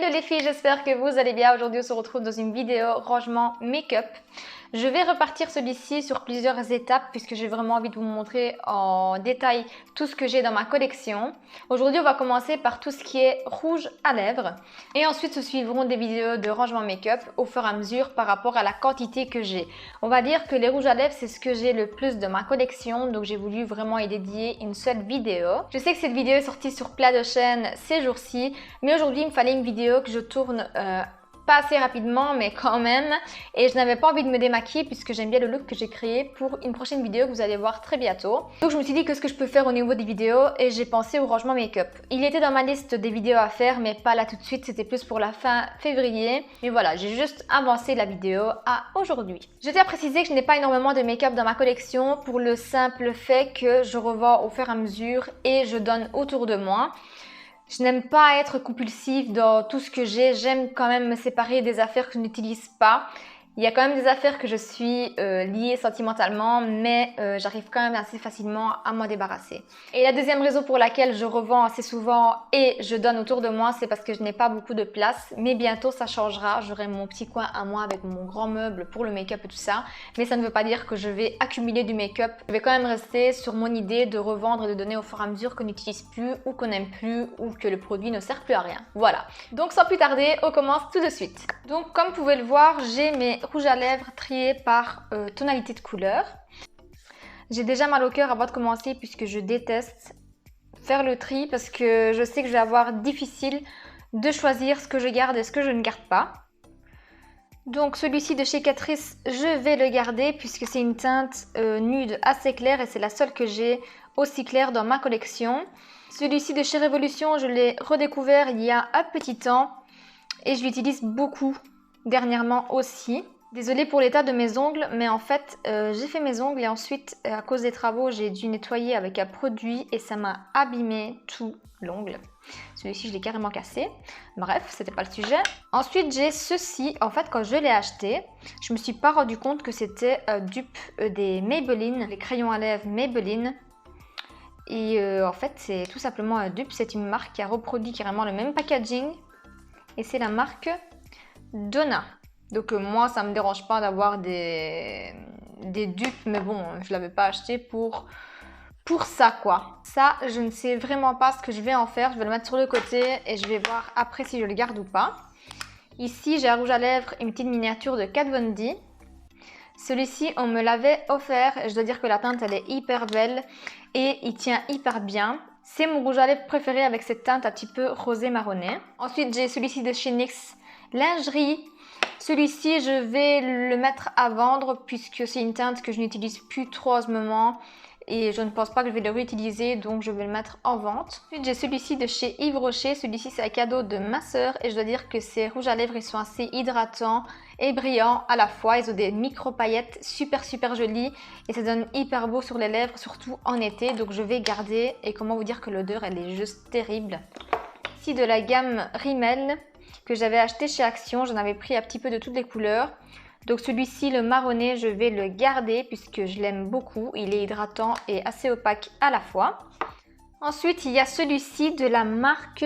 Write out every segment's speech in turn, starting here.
Hello les filles, j'espère que vous allez bien. Aujourd'hui on se retrouve dans une vidéo rangement make-up. Je vais repartir celui-ci sur plusieurs étapes puisque j'ai vraiment envie de vous montrer en détail tout ce que j'ai dans ma collection. Aujourd'hui on va commencer par tout ce qui est rouge à lèvres et ensuite se suivront des vidéos de rangement make-up au fur et à mesure par rapport à la quantité que j'ai. On va dire que les rouges à lèvres c'est ce que j'ai le plus de ma collection, donc j'ai voulu vraiment y dédier une seule vidéo. Je sais que cette vidéo est sortie sur plein de chaînes ces jours-ci, mais aujourd'hui il me fallait une vidéo que je tourne pas assez rapidement mais quand même, et je n'avais pas envie de me démaquiller puisque j'aime bien le look que j'ai créé pour une prochaine vidéo que vous allez voir très bientôt. Donc je me suis dit qu'est-ce que je peux faire au niveau des vidéos et j'ai pensé au rangement make-up. Il était dans ma liste des vidéos à faire mais pas là tout de suite, c'était plus pour la fin février. Mais voilà, j'ai juste avancé la vidéo à aujourd'hui. Je tiens à préciser que je n'ai pas énormément de make-up dans ma collection pour le simple fait que je revends au fur et à mesure et je donne autour de moi. Je n'aime pas être compulsive dans tout ce que j'ai, j'aime quand même me séparer des affaires que je n'utilise pas. Il y a quand même des affaires que je suis liée sentimentalement, mais j'arrive quand même assez facilement à m'en débarrasser. Et la deuxième raison pour laquelle je revends assez souvent et je donne autour de moi, c'est parce que je n'ai pas beaucoup de place. Mais bientôt ça changera, j'aurai mon petit coin à moi avec mon grand meuble pour le make-up et tout ça. Mais ça ne veut pas dire que je vais accumuler du make-up. Je vais quand même rester sur mon idée de revendre et de donner au fur et à mesure qu'on n'utilise plus ou qu'on n'aime plus ou que le produit ne sert plus à rien. Voilà. Donc sans plus tarder, on commence tout de suite. Donc comme vous pouvez le voir, j'ai mes rouge à lèvres triés par tonalité de couleur. J'ai déjà mal au cœur avant de commencer puisque je déteste faire le tri parce que je sais que je vais avoir difficile de choisir ce que je garde et ce que je ne garde pas. Donc celui-ci de chez Catrice, je vais le garder puisque c'est une teinte nude assez claire et c'est la seule que j'ai aussi claire dans ma collection. Celui-ci de chez Révolution, je l'ai redécouvert il y a un petit temps et je l'utilise beaucoup dernièrement aussi. Désolée pour l'état de mes ongles, mais en fait j'ai fait mes ongles et ensuite à cause des travaux j'ai dû nettoyer avec un produit et ça m'a abîmé tout l'ongle. Celui-ci je l'ai carrément cassé. Bref, c'était pas le sujet. Ensuite j'ai ceci. En fait quand je l'ai acheté, je me suis pas rendu compte que c'était dupe des Maybelline, les crayons à lèvres Maybelline. Et en fait c'est tout simplement un dupe. C'est une marque qui a reproduit carrément le même packaging et c'est la marque Donna. Donc moi ça me dérange pas d'avoir des dupes, mais bon je l'avais pas acheté pour ça quoi. Ça je ne sais vraiment pas ce que je vais en faire, je vais le mettre sur le côté et je vais voir après si je le garde ou pas. Ici j'ai un rouge à lèvres, une petite miniature de Kat Von D. Celui-ci on me l'avait offert et je dois dire que la teinte elle est hyper belle et il tient hyper bien. C'est mon rouge à lèvres préféré avec cette teinte un petit peu rosé marronné. Ensuite j'ai celui-ci de chez NYX Lingerie. Celui-ci, je vais le mettre à vendre puisque c'est une teinte que je n'utilise plus trop en ce moment et je ne pense pas que je vais le réutiliser, donc je vais le mettre en vente. Ensuite, j'ai celui-ci de chez Yves Rocher. Celui-ci, c'est un cadeau de ma sœur et je dois dire que ces rouges à lèvres, ils sont assez hydratants et brillants à la fois. Ils ont des micro paillettes super jolies et ça donne hyper beau sur les lèvres, surtout en été. Donc je vais garder et comment vous dire que l'odeur, elle est juste terrible. Ici, de la gamme Rimmel que j'avais acheté chez Action, j'en avais pris un petit peu de toutes les couleurs. Donc celui-ci, le marronné, je vais le garder puisque je l'aime beaucoup. Il est hydratant et assez opaque à la fois. Ensuite, il y a celui-ci de la marque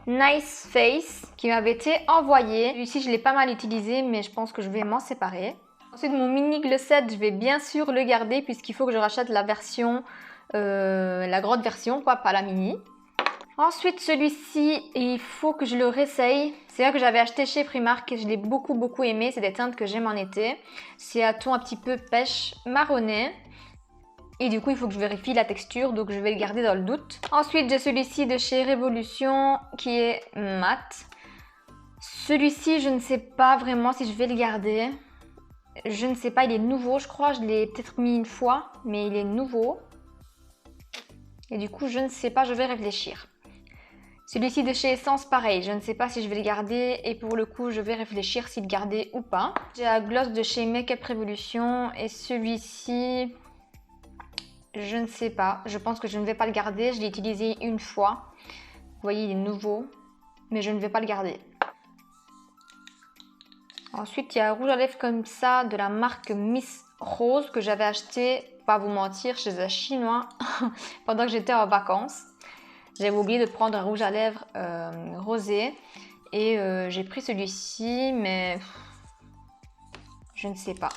Nice Face qui m'avait été envoyé. Celui-ci, je l'ai pas mal utilisé, mais je pense que je vais m'en séparer. Ensuite, mon mini Glossette, je vais bien sûr le garder puisqu'il faut que je rachète la version, la grande version, quoi, pas la mini. Ensuite, celui-ci, il faut que je le réessaye. C'est là que j'avais acheté chez Primark et je l'ai beaucoup aimé. C'est des teintes que j'aime en été. C'est un ton un petit peu pêche marronné. Et du coup, il faut que je vérifie la texture, donc je vais le garder dans le doute. Ensuite, j'ai celui-ci de chez Révolution qui est mat. Celui-ci, je ne sais pas vraiment si je vais le garder. Je ne sais pas, il est nouveau, je crois. Je l'ai peut-être mis une fois, mais il est nouveau. Et du coup, je ne sais pas, je vais réfléchir. Celui-ci de chez Essence, pareil, je ne sais pas si je vais le garder et pour le coup, je vais réfléchir si le garder ou pas. J'ai un gloss de chez Makeup Revolution et celui-ci, je ne sais pas. Je pense que je ne vais pas le garder, je l'ai utilisé une fois. Vous voyez, il est nouveau, mais je ne vais pas le garder. Ensuite, il y a un rouge à lèvres comme ça de la marque Miss Rose que j'avais acheté, pas vous mentir, chez un chinois pendant que j'étais en vacances. J'avais oublié de prendre un rouge à lèvres rosé Et j'ai pris celui-ci, mais je ne sais pas.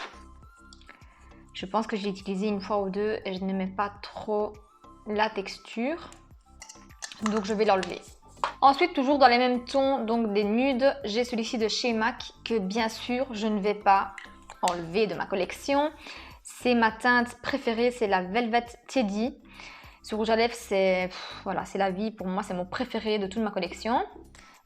Je pense que je l'ai utilisé une fois ou deux et je n'aimais pas trop la texture. Donc je vais l'enlever. Ensuite, toujours dans les mêmes tons, donc des nudes, j'ai celui-ci de chez MAC que bien sûr je ne vais pas enlever de ma collection. C'est ma teinte préférée, c'est la Velvet Teddy. Ce rouge à lèvres, c'est voilà, c'est la vie. Pour moi, c'est mon préféré de toute ma collection.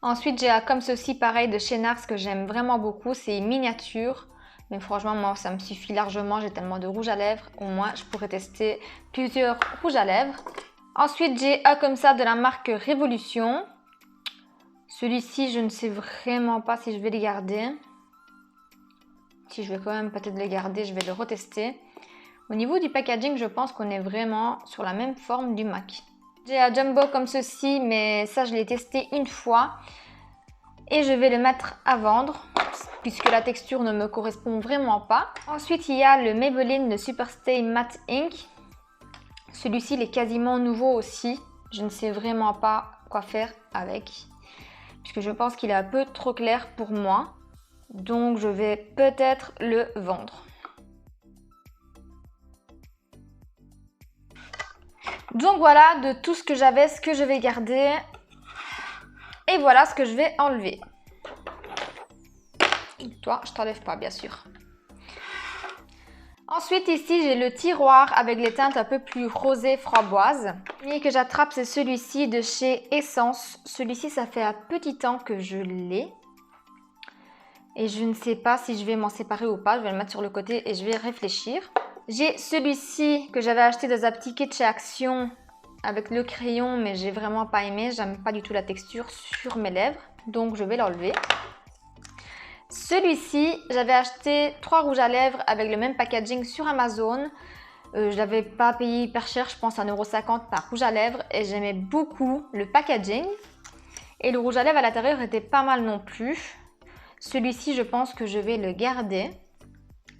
Ensuite, j'ai comme ceci, pareil, de chez NARS que j'aime vraiment beaucoup. C'est une miniature. Mais franchement, moi, ça me suffit largement. J'ai tellement de rouge à lèvres. Au moins, je pourrais tester plusieurs rouges à lèvres. Ensuite, j'ai un comme ça de la marque Révolution. Celui-ci, je ne sais vraiment pas si je vais le garder. Si je vais quand même peut-être le garder, je vais le retester. Au niveau du packaging, je pense qu'on est vraiment sur la même forme du MAC. J'ai un jumbo comme ceci, mais ça, je l'ai testé une fois. Et je vais le mettre à vendre, puisque la texture ne me correspond vraiment pas. Ensuite, il y a le Maybelline, le Superstay Matte Ink. Celui-ci, il est quasiment nouveau aussi. Je ne sais vraiment pas quoi faire avec, puisque je pense qu'il est un peu trop clair pour moi. Donc, je vais peut-être le vendre. Donc voilà, de tout ce que j'avais, ce que je vais garder. Et voilà ce que je vais enlever. Toi, je t'enlève pas, bien sûr. Ensuite, ici, j'ai le tiroir avec les teintes un peu plus rosées framboises. Et que j'attrape, c'est celui-ci de chez Essence. Celui-ci, ça fait un petit temps que je l'ai. Et je ne sais pas si je vais m'en séparer ou pas. Je vais le mettre sur le côté et je vais réfléchir. J'ai celui-ci que j'avais acheté dans un petit kit chez Action avec le crayon, mais j'ai vraiment pas aimé. J'aime pas du tout la texture sur mes lèvres, donc je vais l'enlever. Celui-ci, j'avais acheté 3 rouges à lèvres avec le même packaging sur Amazon. Je l'avais pas payé hyper cher, je pense 1,50 € par rouge à lèvres, et j'aimais beaucoup le packaging. Et le rouge à lèvres à l'intérieur était pas mal non plus. Celui-ci, je pense que je vais le garder.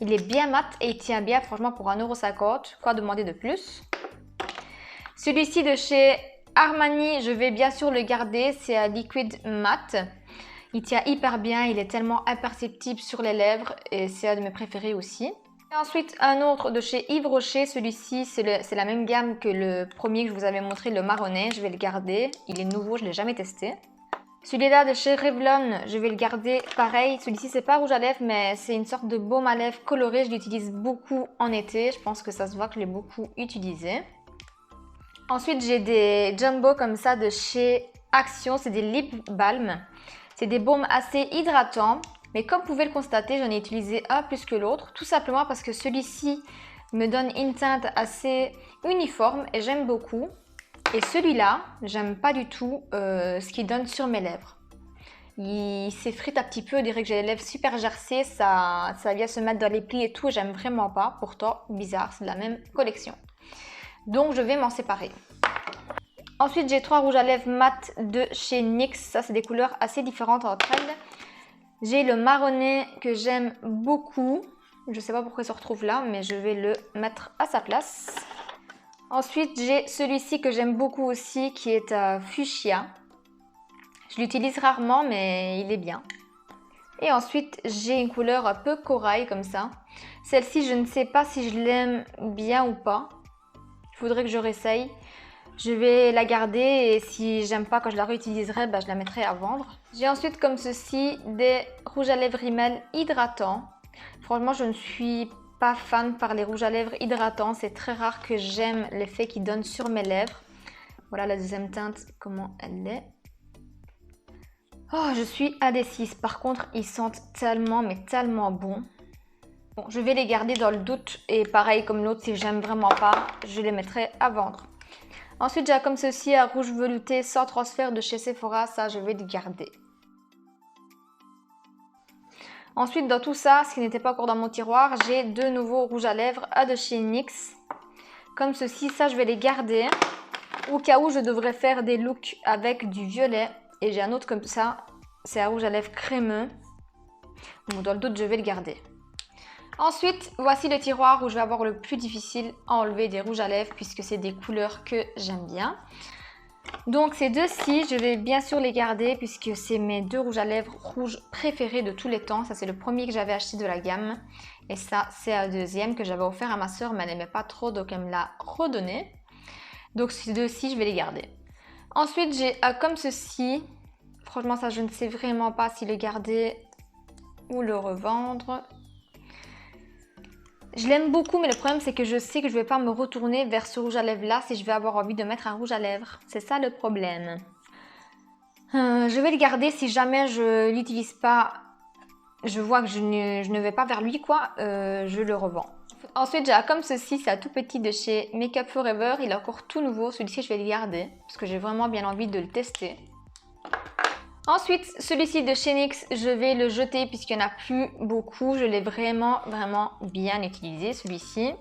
Il est bien mat et il tient bien, franchement, pour 1,50 €. Quoi demander de plus? Celui-ci de chez Armani, je vais bien sûr le garder. C'est un liquide mat. Il tient hyper bien, il est tellement imperceptible sur les lèvres et c'est un de mes préférés aussi. Et ensuite, un autre de chez Yves Rocher. Celui-ci, c'est la même gamme que le premier que je vous avais montré, le marronné. Je vais le garder. Il est nouveau, je ne l'ai jamais testé. Celui-là de chez Revlon, je vais le garder pareil. Celui-ci, c'est pas rouge à lèvres, mais c'est une sorte de baume à lèvres coloré. Je l'utilise beaucoup en été. Je pense que ça se voit que je l'ai beaucoup utilisé. Ensuite, j'ai des jumbo comme ça de chez Action. C'est des lip balm. C'est des baumes assez hydratants. Mais comme vous pouvez le constater, j'en ai utilisé un plus que l'autre. Tout simplement parce que celui-ci me donne une teinte assez uniforme et j'aime beaucoup. Et celui-là, j'aime pas du tout ce qu'il donne sur mes lèvres. Il s'effrite un petit peu, on dirait que j'ai les lèvres super gercées, ça vient se mettre dans les plis et tout, j'aime vraiment pas. Pourtant, bizarre, c'est de la même collection. Donc je vais m'en séparer. Ensuite, j'ai 3 rouges à lèvres mat de chez NYX. Ça, c'est des couleurs assez différentes entre elles. J'ai le marronné que j'aime beaucoup. Je sais pas pourquoi il se retrouve là, mais je vais le mettre à sa place. Ensuite, j'ai celui-ci que j'aime beaucoup aussi, qui est un fuchsia. Je l'utilise rarement, mais il est bien. Et ensuite, j'ai une couleur un peu corail comme ça. Celle-ci, je ne sais pas si je l'aime bien ou pas. Il faudrait que je réessaye. Je vais la garder et si j'aime pas quand je la réutiliserai, je la mettrai à vendre. J'ai ensuite comme ceci des rouges à lèvres rímel hydratants. Franchement, je ne suis pas fan par les rouges à lèvres hydratants. C'est très rare que j'aime l'effet qu'ils donnent sur mes lèvres. Voilà la deuxième teinte, comment elle est. Oh, je suis indécise. Par contre, ils sentent tellement, mais tellement bon. Bon, je vais les garder dans le doute. Et pareil comme l'autre, si j'aime vraiment pas, je les mettrai à vendre. Ensuite, j'ai comme ceci un rouge velouté sans transfert de chez Sephora. Ça, je vais le garder. Ensuite, dans tout ça, ce qui n'était pas encore dans mon tiroir, j'ai 2 nouveaux rouges à lèvres, un de chez NYX. Comme ceci, ça je vais les garder. Au cas où je devrais faire des looks avec du violet. Et j'ai un autre comme ça, c'est un rouge à lèvres crémeux. Bon, dans le doute, je vais le garder. Ensuite, voici le tiroir où je vais avoir le plus difficile à enlever des rouges à lèvres puisque c'est des couleurs que j'aime bien. Donc ces deux-ci, je vais bien sûr les garder puisque c'est mes deux rouges à lèvres rouges préférés de tous les temps. Ça c'est le premier que j'avais acheté de la gamme. Et ça c'est un deuxième que j'avais offert à ma soeur mais elle n'aimait pas trop donc elle me l'a redonné. Donc ces deux-ci, je vais les garder. Ensuite j'ai comme ceci. Franchement ça je ne sais vraiment pas si le garder ou le revendre. Je l'aime beaucoup mais le problème c'est que je sais que je ne vais pas me retourner vers ce rouge à lèvres là si je vais avoir envie de mettre un rouge à lèvres. C'est ça le problème. Je vais le garder si jamais je l'utilise pas, je vois que je ne vais pas vers lui quoi, je le revends. Ensuite j'ai comme ceci, c'est un tout petit de chez Make Up For Ever, il est encore tout nouveau, celui-ci je vais le garder parce que j'ai vraiment bien envie de le tester. Ensuite, celui-ci de chez NYX, je vais le jeter puisqu'il n'y en a plus beaucoup. Je l'ai vraiment bien utilisé, celui-ci.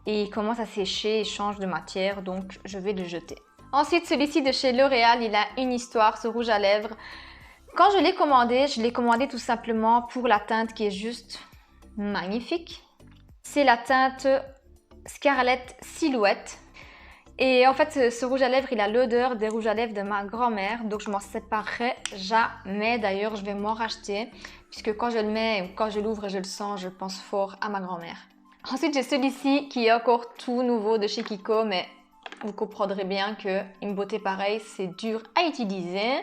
Et il commence à sécher, il change de matière, donc je vais le jeter. Ensuite, celui-ci de chez L'Oréal, il a une histoire, ce rouge à lèvres. Quand je l'ai commandé tout simplement pour la teinte qui est juste magnifique. C'est la teinte Scarlet Silhouette. Et en fait, ce rouge à lèvres, il a l'odeur des rouges à lèvres de ma grand-mère. Donc, je m'en séparerai jamais. D'ailleurs, je vais m'en racheter. Puisque quand je le mets, quand je l'ouvre et je le sens, je pense fort à ma grand-mère. Ensuite, j'ai celui-ci qui est encore tout nouveau de chez Kiko. Mais vous comprendrez bien qu'une beauté pareille, c'est dur à utiliser.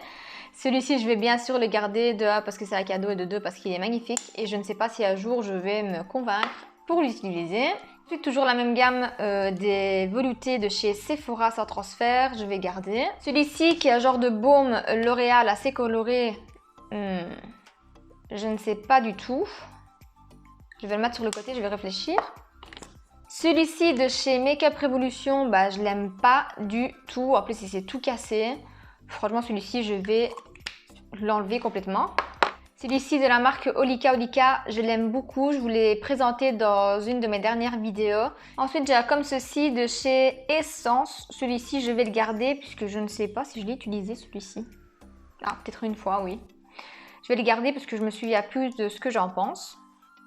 Celui-ci, je vais bien sûr le garder de 1 parce que c'est un cadeau et de 2 parce qu'il est magnifique. Et je ne sais pas si un jour, je vais me convaincre pour l'utiliser. Ensuite, toujours la même gamme des veloutés de chez Sephora sans transfert, je vais garder. Celui-ci qui est un genre de baume L'Oréal assez coloré, je ne sais pas du tout. Je vais le mettre sur le côté, je vais réfléchir. Celui-ci de chez Make Up Revolution, bah, je l'aime pas du tout. En plus, il s'est tout cassé. Franchement, celui-ci, je vais l'enlever complètement. Celui-ci de la marque Olika Olika, je l'aime beaucoup. Je vous l'ai présenté dans une de mes dernières vidéos. Ensuite, j'ai comme ceci de chez Essence. Celui-ci, je vais le garder puisque je ne sais pas si je l'ai utilisé celui-ci. Ah, peut-être une fois, oui. Je vais le garder parce que je me souviens plus de ce que j'en pense.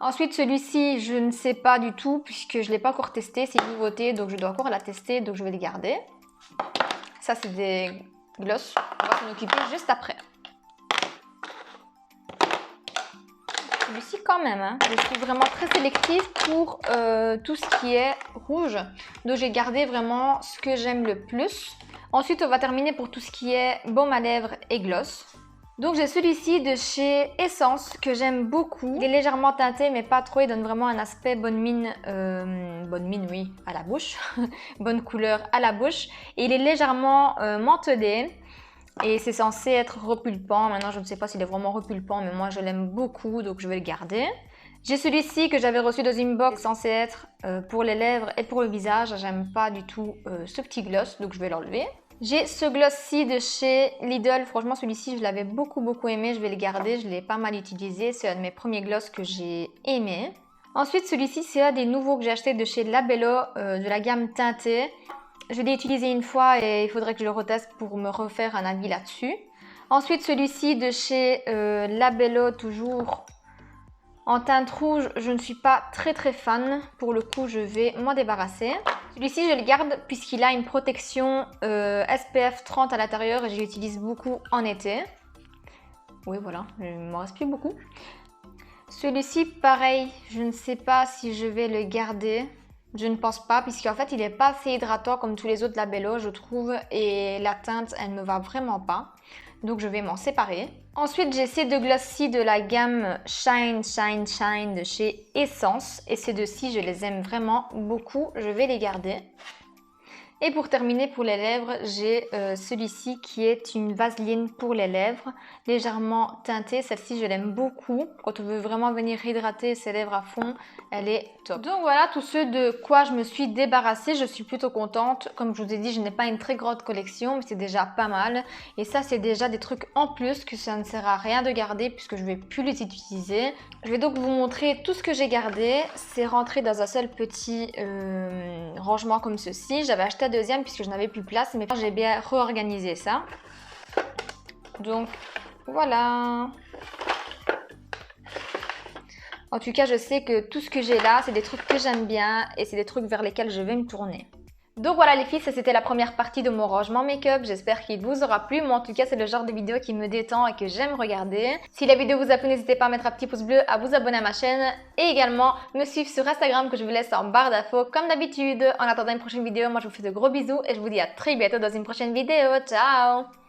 Ensuite, celui-ci, je ne sais pas du tout puisque je ne l'ai pas encore testé. C'est une nouveauté, donc je dois encore la tester, donc je vais le garder. Ça, c'est des glosses. On va s'en occuper juste après. Celui-ci quand même, hein. Je suis vraiment très sélective pour tout ce qui est rouge. Donc j'ai gardé vraiment ce que j'aime le plus. Ensuite on va terminer pour tout ce qui est baume à lèvres et gloss. Donc j'ai celui-ci de chez Essence que j'aime beaucoup. Il est légèrement teinté mais pas trop, il donne vraiment un aspect bonne mine oui, à la bouche. Bonne couleur à la bouche. Et il est légèrement mentholé. Et c'est censé être repulpant. Maintenant, je ne sais pas s'il est vraiment repulpant, mais moi, je l'aime beaucoup, donc je vais le garder. J'ai celui-ci que j'avais reçu dans une box, censé être pour les lèvres et pour le visage. J'aime pas du tout ce petit gloss, donc je vais l'enlever. J'ai ce gloss-ci de chez Lidl. Franchement, celui-ci, je l'avais beaucoup aimé. Je vais le garder, je l'ai pas mal utilisé. C'est un de mes premiers gloss que j'ai aimé. Ensuite, celui-ci, c'est un des nouveaux que j'ai acheté de chez Labello, de la gamme teintée. Je l'ai utilisé une fois et il faudrait que je le reteste pour me refaire un avis là-dessus. Ensuite, celui-ci de chez Labello, toujours en teinte rouge. Je ne suis pas très fan. Pour le coup, je vais m'en débarrasser. Celui-ci, je le garde puisqu'il a une protection SPF 30 à l'intérieur et je l'utilise beaucoup en été. Oui, voilà, il ne m'en reste plus beaucoup. Celui-ci, pareil, je ne sais pas si je vais le garder. Je ne pense pas, puisqu'en fait, il n'est pas assez hydratant comme tous les autres Labello, je trouve. Et la teinte, elle ne me va vraiment pas. Donc, je vais m'en séparer. Ensuite, j'ai ces deux gloss-ci de la gamme Shine de chez Essence. Et ces deux-ci, je les aime vraiment beaucoup. Je vais les garder. Et pour terminer, pour les lèvres, j'ai celui-ci qui est une vaseline pour les lèvres, légèrement teintée. Celle-ci, je l'aime beaucoup. Quand on veut vraiment venir hydrater ses lèvres à fond, elle est top. Donc voilà, tous ceux de quoi je me suis débarrassée. Je suis plutôt contente. Comme je vous ai dit, je n'ai pas une très grande collection, mais c'est déjà pas mal. Et ça, c'est déjà des trucs en plus que ça ne sert à rien de garder puisque je ne vais plus les utiliser. Je vais donc vous montrer tout ce que j'ai gardé. C'est rentré dans un seul petit rangement comme ceci. J'avais acheté un deuxième puisque je n'avais plus place, mais j'ai bien réorganisé ça. Donc voilà. En tout cas, je sais que tout ce que j'ai là, c'est des trucs que j'aime bien et c'est des trucs vers lesquels je vais me tourner. Donc voilà les filles, ça c'était la première partie de mon rangement make-up. J'espère qu'il vous aura plu. Moi en tout cas c'est le genre de vidéo qui me détend et que j'aime regarder. Si la vidéo vous a plu, n'hésitez pas à mettre un petit pouce bleu, à vous abonner à ma chaîne et également me suivre sur Instagram que je vous laisse en barre d'infos comme d'habitude. En attendant une prochaine vidéo, moi je vous fais de gros bisous et je vous dis à très bientôt dans une prochaine vidéo. Ciao!